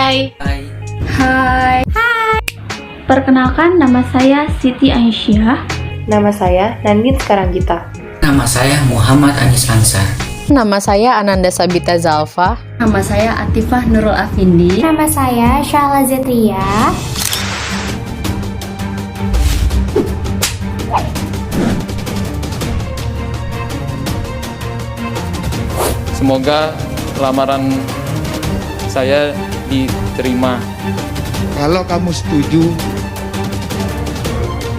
Hai. Hai. Hai. Perkenalkan, nama saya Siti Aisyah. Nama saya Nandin Sekarangita. Nama saya Muhammad Anis Ansar. Nama saya Ananda Sabita Zalfa. Nama saya Atifah Nurul Afindi. Nama saya Syahla Zetria. Semoga lamaran saya diterima. Kalau kamu setuju,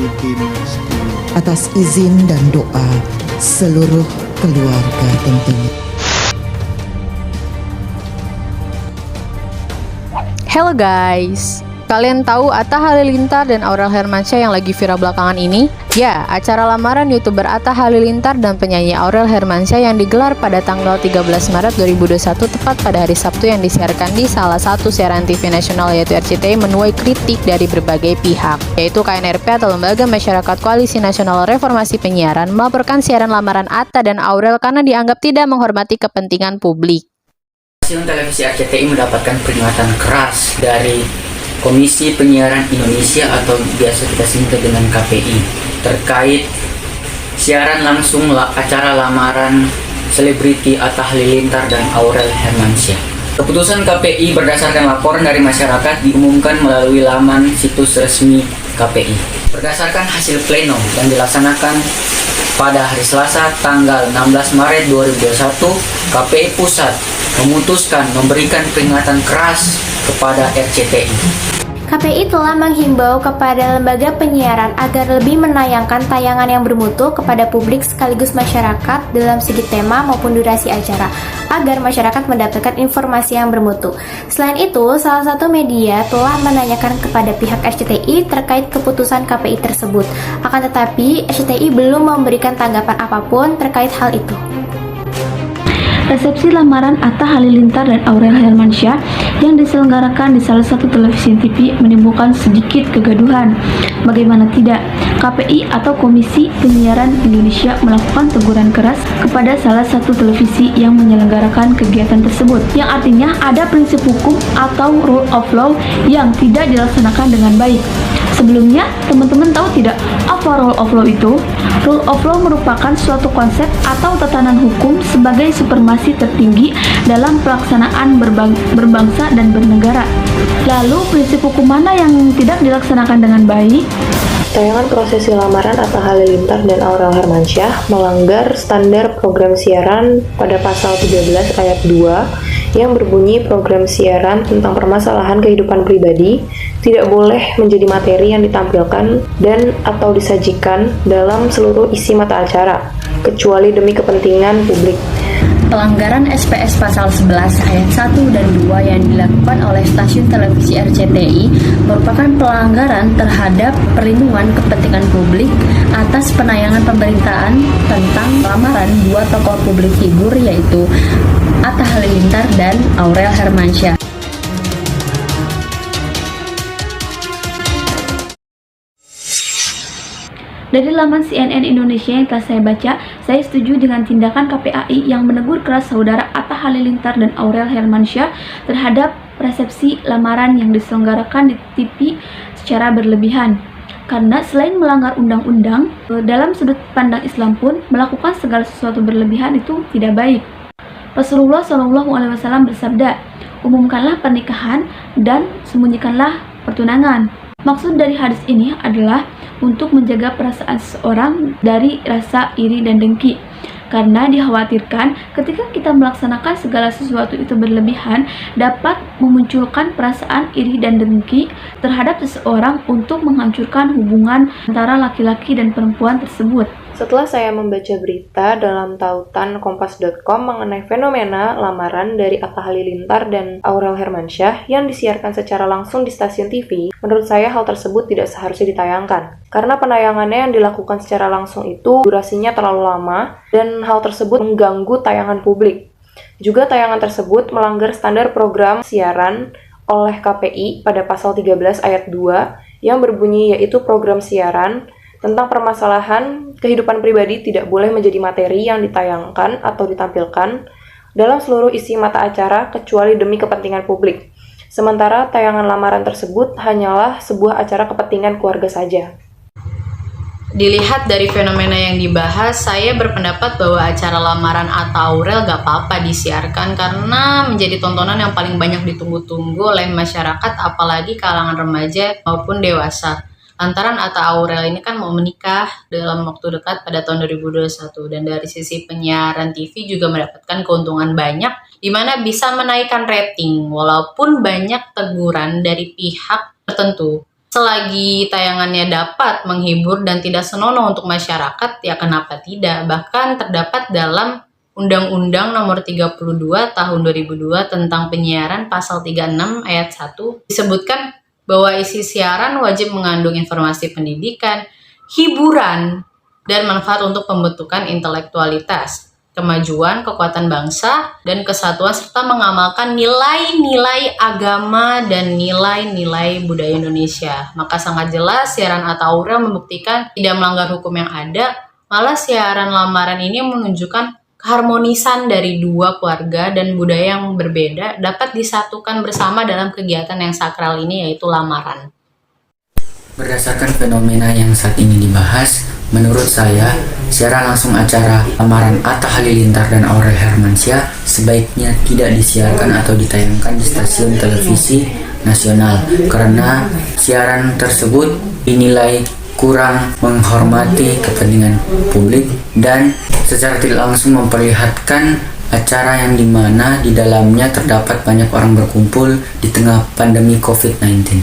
bikin setuju. Atas izin dan doa seluruh keluarga tentunya. Hello guys, kalian tahu Atta Halilintar dan Aurel Hermansyah yang lagi viral belakangan ini? Ya, acara lamaran YouTuber Atta Halilintar dan penyanyi Aurel Hermansyah yang digelar pada tanggal 13 Maret 2021 tepat pada hari Sabtu yang disiarkan di salah satu siaran TV nasional yaitu RCTI menuai kritik dari berbagai pihak, yaitu KNRP atau Lembaga Masyarakat Koalisi Nasional Reformasi Penyiaran melaporkan siaran lamaran Atta dan Aurel karena dianggap tidak menghormati kepentingan publik. Stasiun televisi RCTI mendapatkan peringatan keras dari Komisi Penyiaran Indonesia atau biasa kita singkat dengan KPI terkait siaran langsung acara lamaran selebriti Atta Halilintar dan Aurel Hermansyah. Keputusan KPI berdasarkan laporan dari masyarakat diumumkan melalui laman situs resmi KPI. Berdasarkan hasil pleno yang dilaksanakan pada hari Selasa tanggal 16 Maret 2021, KPI Pusat memutuskan memberikan peringatan keras kepada RCTI. KPI telah menghimbau kepada lembaga penyiaran agar lebih menayangkan tayangan yang bermutu kepada publik sekaligus masyarakat dalam segi tema maupun durasi acara, agar masyarakat mendapatkan informasi yang bermutu. Selain itu, salah satu media telah menanyakan kepada pihak RCTI terkait keputusan KPI tersebut. Akan tetapi, RCTI belum memberikan tanggapan apapun terkait hal itu. Resepsi lamaran Atta Halilintar dan Aurel Hermansyah yang diselenggarakan di salah satu televisi TV menimbulkan sedikit kegaduhan. Bagaimana tidak, KPI atau Komisi Penyiaran Indonesia melakukan teguran keras kepada salah satu televisi yang menyelenggarakan kegiatan tersebut, yang artinya ada prinsip hukum atau rule of law yang tidak dilaksanakan dengan baik. Sebelumnya, teman-teman tahu tidak apa rule of law itu? Rule of law merupakan suatu konsep atau tatanan hukum sebagai supremasi tertinggi dalam pelaksanaan berbangsa dan bernegara. Lalu, prinsip hukum mana yang tidak dilaksanakan dengan baik? Tayangan prosesi lamaran Atta Halilintar dan Aurel Hermansyah melanggar standar program siaran pada pasal 13 ayat 2 yang berbunyi program siaran tentang permasalahan kehidupan pribadi tidak boleh menjadi materi yang ditampilkan dan atau disajikan dalam seluruh isi mata acara, kecuali demi kepentingan publik. Pelanggaran SPS pasal 11 ayat 1 dan 2 yang dilakukan oleh stasiun televisi RCTI merupakan pelanggaran terhadap perlindungan kepentingan publik atas penayangan pemberitaan tentang lamaran dua tokoh publik figur yaitu Atta Halilintar dan Aurel Hermansyah. Dari laman CNN Indonesia yang telah saya baca, saya setuju dengan tindakan KPAI yang menegur keras saudara Atta Halilintar dan Aurel Hermansyah terhadap resepsi lamaran yang diselenggarakan di TV secara berlebihan. Karena selain melanggar undang-undang, dalam sudut pandang Islam pun melakukan segala sesuatu berlebihan itu tidak baik. Rasulullah SAW bersabda, umumkanlah pernikahan dan sembunyikanlah pertunangan. Maksud dari hadis ini adalah untuk menjaga perasaan seseorang dari rasa iri dan dengki. Karena dikhawatirkan ketika kita melaksanakan segala sesuatu itu berlebihan dapat memunculkan perasaan iri dan dengki terhadap seseorang untuk menghancurkan hubungan antara laki-laki dan perempuan tersebut. Setelah saya membaca berita dalam tautan kompas.com mengenai fenomena lamaran dari Atta Halilintar dan Aurel Hermansyah yang disiarkan secara langsung di stasiun TV, menurut saya hal tersebut tidak seharusnya ditayangkan. Karena penayangannya yang dilakukan secara langsung itu durasinya terlalu lama dan hal tersebut mengganggu tayangan publik. Juga tayangan tersebut melanggar standar program siaran oleh KPI pada pasal 13 ayat 2 yang berbunyi yaitu program siaran tentang permasalahan kehidupan pribadi tidak boleh menjadi materi yang ditayangkan atau ditampilkan dalam seluruh isi mata acara kecuali demi kepentingan publik. sementara tayangan lamaran tersebut hanyalah sebuah acara kepentingan keluarga saja. Dilihat dari fenomena yang dibahas, saya berpendapat bahwa acara lamaran Atta Aurel gak apa-apa disiarkan karena menjadi tontonan yang paling banyak ditunggu-tunggu oleh masyarakat, apalagi kalangan remaja maupun dewasa. Lantaran Atta Aurel ini kan mau menikah dalam waktu dekat pada tahun 2021, dan dari sisi penyiaran TV juga mendapatkan keuntungan banyak, di mana bisa menaikkan rating walaupun banyak teguran dari pihak tertentu. Selagi tayangannya dapat menghibur dan tidak senonoh untuk masyarakat, ya kenapa tidak? Bahkan terdapat dalam Undang-Undang Nomor 32 Tahun 2002 tentang penyiaran pasal 36 ayat 1 disebutkan bahwa isi siaran wajib mengandung informasi pendidikan, hiburan, dan manfaat untuk pembentukan intelektualitas, kemajuan, kekuatan bangsa, dan kesatuan, serta mengamalkan nilai-nilai agama dan nilai-nilai budaya Indonesia. Maka sangat jelas siaran Atta Aurel membuktikan tidak melanggar hukum yang ada, malah siaran lamaran ini menunjukkan keharmonisan dari dua keluarga dan budaya yang berbeda dapat disatukan bersama dalam kegiatan yang sakral ini, yaitu lamaran. Berdasarkan fenomena yang saat ini dibahas, menurut saya, siaran langsung acara lamaran Atta Halilintar dan Aurel Hermansyah sebaiknya tidak disiarkan atau ditayangkan di stasiun televisi nasional karena siaran tersebut dinilai kurang menghormati kepentingan publik dan secara tidak langsung memperlihatkan acara yang dimana di dalamnya terdapat banyak orang berkumpul di tengah pandemi COVID-19.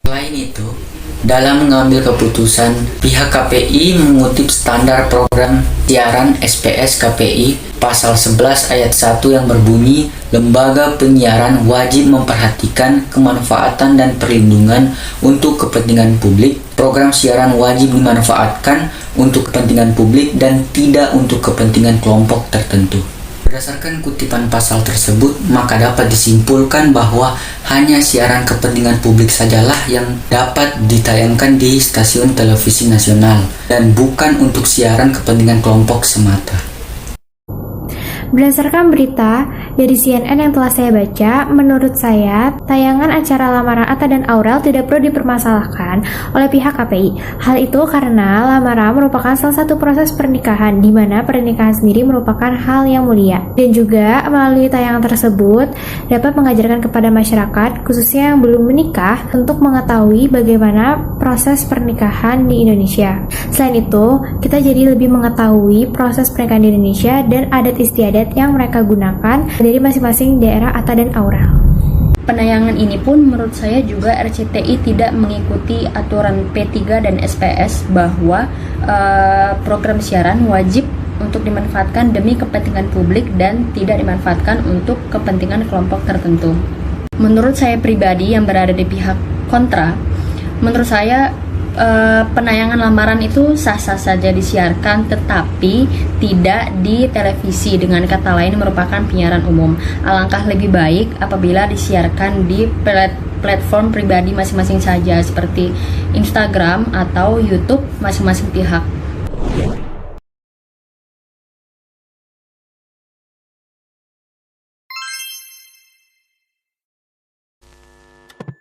Selain itu, dalam mengambil keputusan, pihak KPI mengutip standar program siaran SPS KPI pasal 11 ayat 1 yang berbunyi, lembaga penyiaran wajib memperhatikan kemanfaatan dan perlindungan untuk kepentingan publik. Program siaran wajib dimanfaatkan untuk kepentingan publik dan tidak untuk kepentingan kelompok tertentu. Berdasarkan kutipan pasal tersebut, maka dapat disimpulkan bahwa hanya siaran kepentingan publik sajalah yang dapat ditayangkan di stasiun televisi nasional dan bukan untuk siaran kepentingan kelompok semata. Berdasarkan berita dari CNN yang telah saya baca, menurut saya, tayangan acara lamaran Atta dan Aurel tidak perlu dipermasalahkan oleh pihak KPI. Hal itu karena lamaran merupakan salah satu proses pernikahan, di mana pernikahan sendiri merupakan hal yang mulia. Dan juga melalui tayangan tersebut dapat mengajarkan kepada masyarakat, khususnya yang belum menikah, untuk mengetahui bagaimana proses pernikahan di Indonesia. Selain itu, kita jadi lebih mengetahui proses pernikahan di Indonesia dan adat istiadat yang mereka gunakan dari masing-masing daerah Atta dan Aurel. Penayangan ini pun menurut saya juga RCTI tidak mengikuti aturan P3 dan SPS bahwa program siaran wajib untuk dimanfaatkan demi kepentingan publik dan tidak dimanfaatkan untuk kepentingan kelompok tertentu. Menurut saya pribadi yang berada di pihak kontra, menurut saya penayangan lamaran itu sah-sah saja disiarkan, tetapi tidak di televisi, dengan kata lain merupakan penyiaran umum. Alangkah lebih baik apabila disiarkan di platform pribadi masing-masing saja, seperti Instagram atau YouTube masing-masing pihak.